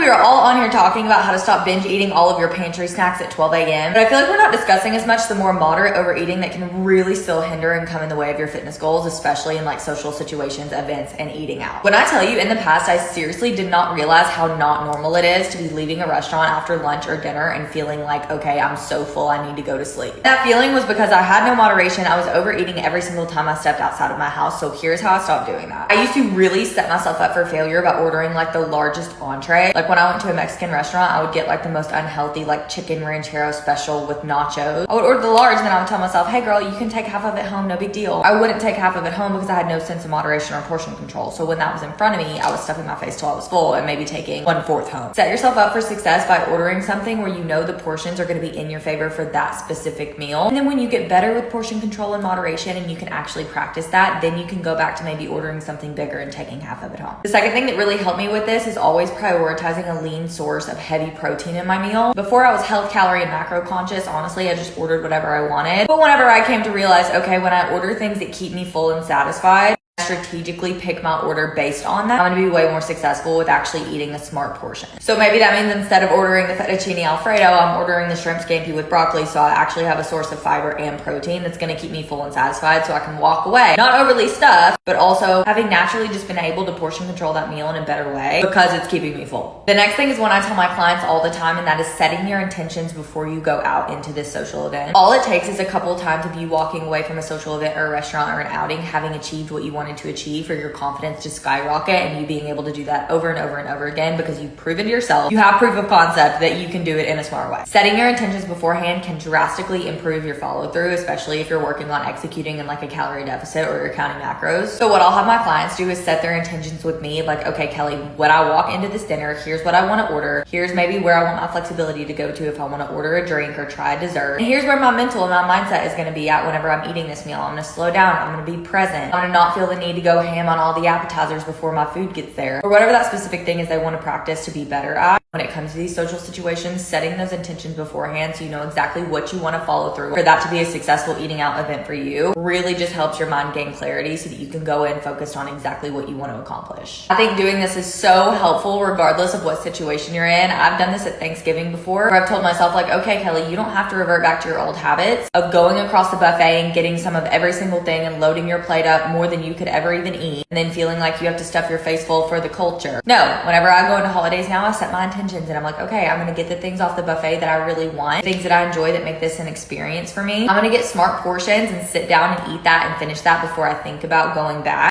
we are all on here talking about how to stop binge eating all of your pantry snacks at 12 a.m. But I feel like we're not discussing as much the more moderate overeating that can really still hinder and come in the way of your fitness goals, especially in like social situations, events, and eating out. When I tell you in the past, I seriously did not realize how not normal it is to be leaving a restaurant after lunch or dinner and feeling like, okay, I'm so full, I need to go to sleep. That feeling was because I had no moderation. I was overeating every single time I stepped outside of my house. So here's how I stopped doing that. I used to really set myself up for failure by ordering like the largest entree. Like when I went to a Mexican restaurant, I would get like the most unhealthy like chicken ranchero special with nachos. I would order the large and then I would tell myself, hey girl, you can take half of it home, no big deal. I wouldn't take half of it home because I had no sense of moderation or portion control. So when that was in front of me, I was stuffing my face till I was full and maybe taking 1/4 home. Set yourself up for success by ordering something where you know the portions are going to be in your favor for that specific meal. And then when you get better with portion control and moderation and you can actually practice that, then you can go back to maybe ordering something bigger and taking half of it home. The second thing that really helped me with this is always prioritizing a lean source of heavy protein in my meal. Before I was health, calorie, and macro conscious, honestly, I just ordered whatever I wanted. But whenever I came to realize, okay, when I order things that keep me full and satisfied, strategically pick my order based on that, I'm going to be way more successful with actually eating a smart portion. So maybe that means instead of ordering the fettuccine alfredo, I'm ordering the shrimp scampi with broccoli, so I actually have a source of fiber and protein that's going to keep me full and satisfied so I can walk away. Not overly stuffed, but also having naturally just been able to portion control that meal in a better way because it's keeping me full. The next thing is one I tell my clients all the time, and that is setting your intentions before you go out into this social event. All it takes is a couple of times of you walking away from a social event or a restaurant or an outing, having achieved what you wanted to achieve, for your confidence to skyrocket, and you being able to do that over and over and over again because you've proven to yourself, you have proof of concept that you can do it in a smart way. Setting your intentions beforehand can drastically improve your follow through, especially if you're working on executing in like a calorie deficit or you're counting macros. So what I'll have my clients do is set their intentions with me, like, okay, Kelly, when I walk into this dinner, here's what I want to order. Here's maybe where I want my flexibility to go to if I want to order a drink or try a dessert. And here's where my mental and my mindset is going to be at whenever I'm eating this meal. I'm going to slow down. I'm going to be present. I'm going to not feel the need to go ham on all the appetizers before my food gets there, or whatever that specific thing is they want to practice to be better at. When it comes to these social situations, setting those intentions beforehand so you know exactly what you want to follow through for that to be a successful eating out event for you really just helps your mind gain clarity so that you can go in focused on exactly what you want to accomplish. I think doing this is so helpful regardless of what situation you're in. I've done this at Thanksgiving before where I've told myself like, okay, Kelly, you don't have to revert back to your old habits of going across the buffet and getting some of every single thing and loading your plate up more than you could ever even eat and then feeling like you have to stuff your face full for the culture. No, whenever I go into holidays now, I set my intentions and I'm like, okay, I'm going to get the things off the buffet that I really want, things that I enjoy that make this an experience for me. I'm going to get smart portions and sit down and eat that and finish that before I think about going back.